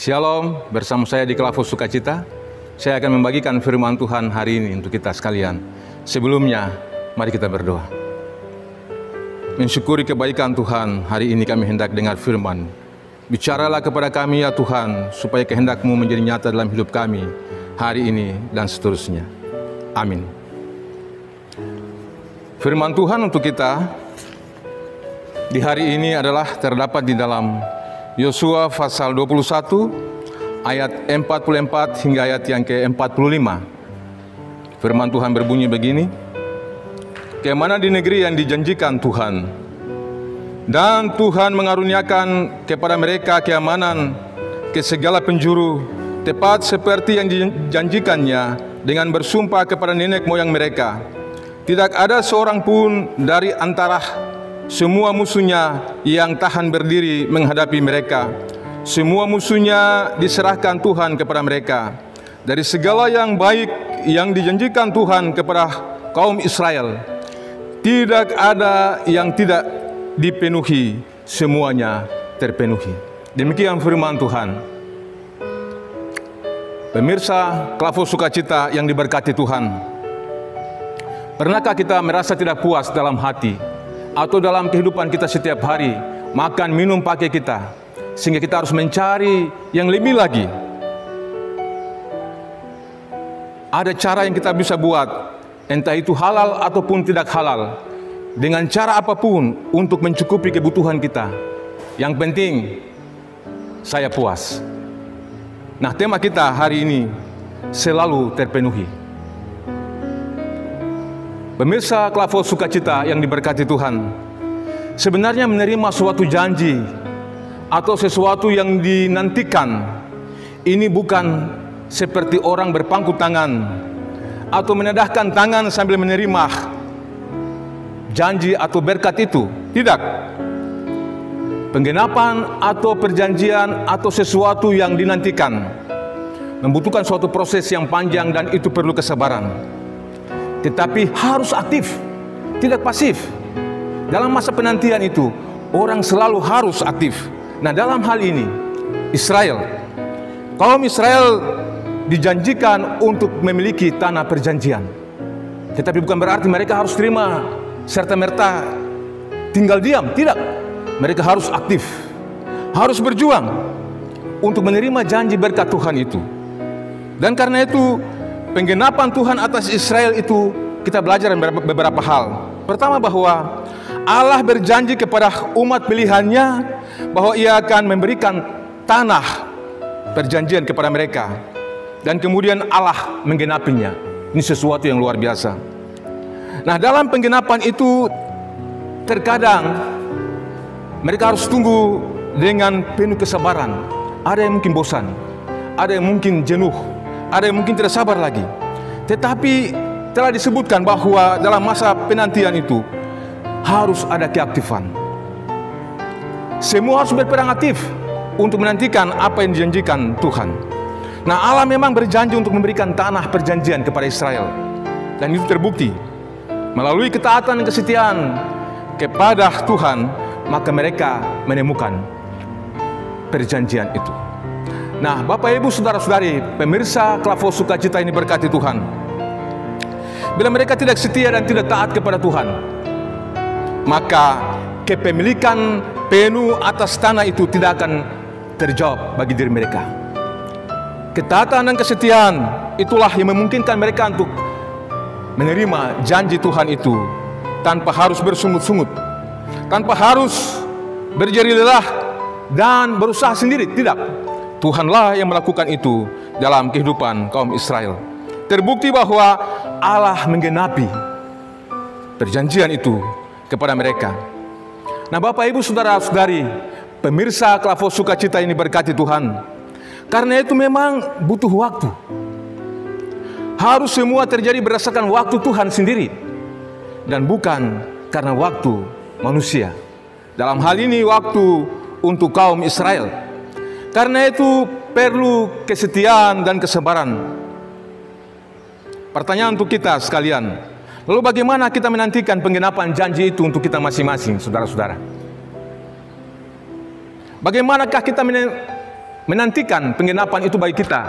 Shalom, bersama saya di Kelavos Sukacita. Saya akan membagikan firman Tuhan hari ini untuk kita sekalian. Sebelumnya, mari kita berdoa. Mensyukuri kebaikan Tuhan, hari ini kami hendak dengar firman. Bicaralah kepada kami ya Tuhan, supaya kehendak-Mu menjadi nyata dalam hidup kami, hari ini dan seterusnya. Amin. Firman Tuhan untuk kita di hari ini adalah terdapat di dalam Yosua pasal 21 ayat 44 hingga ayat yang ke-45. Firman Tuhan berbunyi begini: Kemana di negeri yang dijanjikan Tuhan, dan Tuhan mengaruniakan kepada mereka keamanan ke segala penjuru, tepat seperti yang dijanjikannya dengan bersumpah kepada nenek moyang mereka. Tidak ada seorang pun dari antara semua musuhnya yang tahan berdiri menghadapi mereka. Semua musuhnya diserahkan Tuhan kepada mereka. Dari segala yang baik yang dijanjikan Tuhan kepada kaum Israel, tidak ada yang tidak dipenuhi, semuanya terpenuhi. Demikian firman Tuhan. Pemirsa Kelavos Sukacita yang diberkati Tuhan, pernahkah kita merasa tidak puas dalam hati atau dalam kehidupan kita setiap hari, makan, minum, pakai kita, sehingga kita harus mencari yang lebih lagi? Ada cara yang kita bisa buat, entah itu halal ataupun tidak halal, dengan cara apapun untuk mencukupi kebutuhan kita. Yang penting, saya puas. Nah, tema kita hari ini selalu terpenuhi. Pemirsa Kelavos Sukacita yang diberkati Tuhan, sebenarnya menerima suatu janji atau sesuatu yang dinantikan ini bukan seperti orang berpangku tangan atau menedahkan tangan sambil menerima janji atau berkat itu. Tidak. Penggenapan atau perjanjian atau sesuatu yang dinantikan membutuhkan suatu proses yang panjang dan itu perlu kesabaran. Tetapi harus aktif, tidak pasif. Dalam masa penantian itu, orang selalu harus aktif. Nah, dalam hal ini, kaum Israel dijanjikan untuk memiliki tanah perjanjian. Tetapi bukan berarti mereka harus terima serta-merta tinggal diam. Tidak, mereka harus aktif, harus berjuang untuk menerima janji berkat Tuhan itu. Dan karena itu, penggenapan Tuhan atas Israel itu kita belajar beberapa hal. Pertama, bahwa Allah berjanji kepada umat pilihannya bahwa Ia akan memberikan tanah perjanjian kepada mereka. Dan kemudian Allah menggenapinya. Ini sesuatu yang luar biasa. Nah, dalam penggenapan itu terkadang mereka harus tunggu dengan penuh kesabaran. Ada yang mungkin bosan, ada yang mungkin jenuh, ada yang mungkin tidak sabar lagi. Tetapi telah disebutkan bahwa dalam masa penantian itu harus ada keaktifan. Semua harus berperang aktif untuk menantikan apa yang dijanjikan Tuhan. Nah, Allah memang berjanji untuk memberikan tanah perjanjian kepada Israel. Dan itu terbukti melalui ketaatan dan kesetiaan kepada Tuhan, maka mereka menemukan perjanjian itu. Nah, Bapak, Ibu, Saudara-saudari, pemirsa Kelavos Sukacita ini berkati Tuhan, bila mereka tidak setia dan tidak taat kepada Tuhan, maka kepemilikan penuh atas tanah itu tidak akan terjawab bagi diri mereka. Ketaatan dan kesetiaan itulah yang memungkinkan mereka untuk menerima janji Tuhan itu tanpa harus bersungut-sungut, tanpa harus berjeri lelah dan berusaha sendiri. Tidak. Tuhanlah yang melakukan itu dalam kehidupan kaum Israel. Terbukti bahwa Allah menggenapi perjanjian itu kepada mereka. Nah, Bapak, Ibu, Saudara-saudari, pemirsa Kelavos Sukacita ini berkati Tuhan, karena itu memang butuh waktu. Harus semua terjadi berdasarkan waktu Tuhan sendiri dan bukan karena waktu manusia. Dalam hal ini waktu untuk kaum Israel. Karena itu perlu kesetiaan dan kesabaran. Pertanyaan untuk kita sekalian, lalu bagaimana kita menantikan penggenapan janji itu untuk kita masing-masing, saudara-saudara? Bagaimanakah kita menantikan penggenapan itu bagi kita,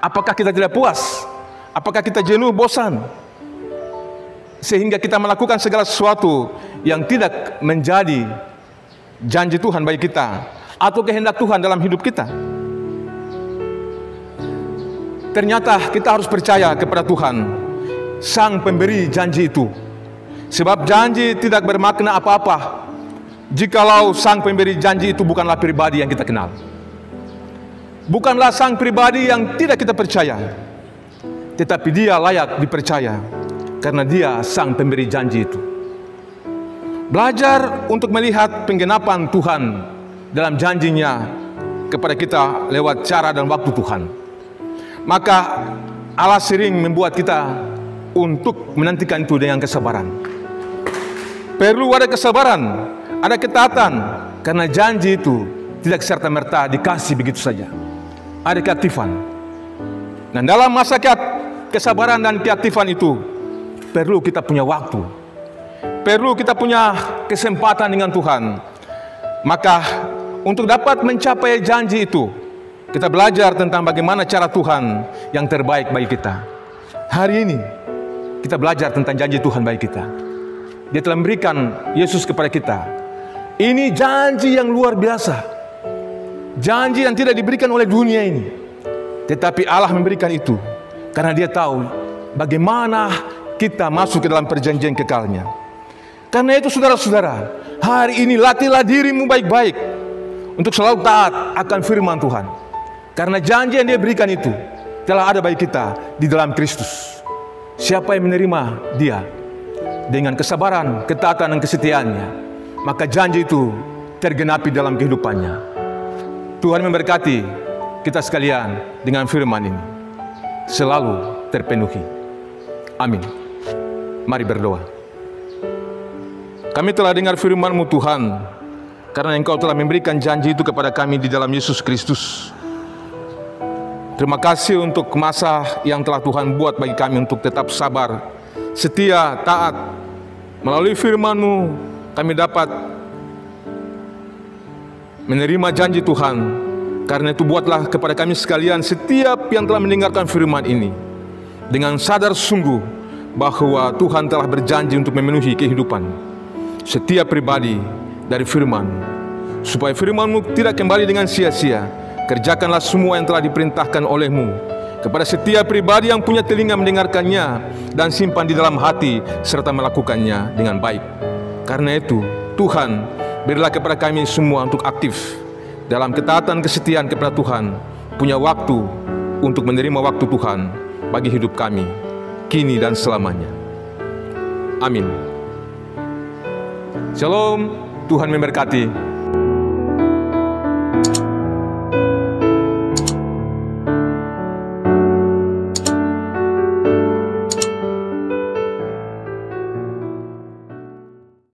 apakah kita tidak puas? Apakah kita jenuh, bosan? Sehingga kita melakukan segala sesuatu yang tidak menjadi janji Tuhan bagi kita atau kehendak Tuhan dalam hidup kita. Ternyata kita harus percaya kepada Tuhan, Sang Pemberi janji itu. Sebab janji tidak bermakna apa-apa jikalau Sang Pemberi janji itu bukanlah pribadi yang kita kenal. Bukanlah Sang pribadi yang tidak kita percaya, tetapi Dia layak dipercaya karena Dia Sang Pemberi janji itu. Belajar untuk melihat penggenapan Tuhan dalam janjinya kepada kita lewat cara dan waktu Tuhan. Maka Allah sering membuat kita untuk menantikan itu dengan kesabaran. Perlu ada kesabaran, ada ketaatan, karena janji itu tidak serta-merta dikasih begitu saja. Ada keaktifan. Dan dalam masa kesabaran dan keaktifan itu, perlu kita punya waktu. Perlu kita punya kesempatan dengan Tuhan. Maka untuk dapat mencapai janji itu, kita belajar tentang bagaimana cara Tuhan yang terbaik bagi kita. Hari ini kita belajar tentang janji Tuhan bagi kita. Dia telah memberikan Yesus kepada kita. Ini janji yang luar biasa. Janji yang tidak diberikan oleh dunia ini. Tetapi Allah memberikan itu karena Dia tahu bagaimana kita masuk ke dalam perjanjian kekalnya. Karena itu saudara-saudara, hari ini latihlah dirimu baik-baik untuk selalu taat akan firman Tuhan. Karena janji yang Dia berikan itu telah ada bagi kita di dalam Kristus. Siapa yang menerima Dia dengan kesabaran, ketaatan dan kesetiaannya, maka janji itu tergenapi dalam kehidupannya. Tuhan memberkati kita sekalian dengan firman ini selalu terpenuhi. Amin. Mari berdoa. Kami telah dengar firman-Mu Tuhan, karena Engkau telah memberikan janji itu kepada kami di dalam Yesus Kristus. Terima kasih untuk masa yang telah Tuhan buat bagi kami untuk tetap sabar, setia, taat. Melalui firman-Mu kami dapat menerima janji Tuhan. Karena itu buatlah kepada kami sekalian setiap yang telah mendengarkan firman ini dengan sadar sungguh bahwa Tuhan telah berjanji untuk memenuhi kehidupan setiap pribadi dari firman, supaya firman-Mu tidak kembali dengan sia-sia. Kerjakanlah semua yang telah diperintahkan oleh-Mu kepada setiap pribadi yang punya telinga mendengarkannya, dan simpan di dalam hati serta melakukannya dengan baik. Karena itu Tuhan, berilah kepada kami semua untuk aktif dalam ketaatan kesetiaan kepada Tuhan, punya waktu untuk menerima waktu Tuhan bagi hidup kami kini dan selamanya. Amin. Shalom, Tuhan memberkati.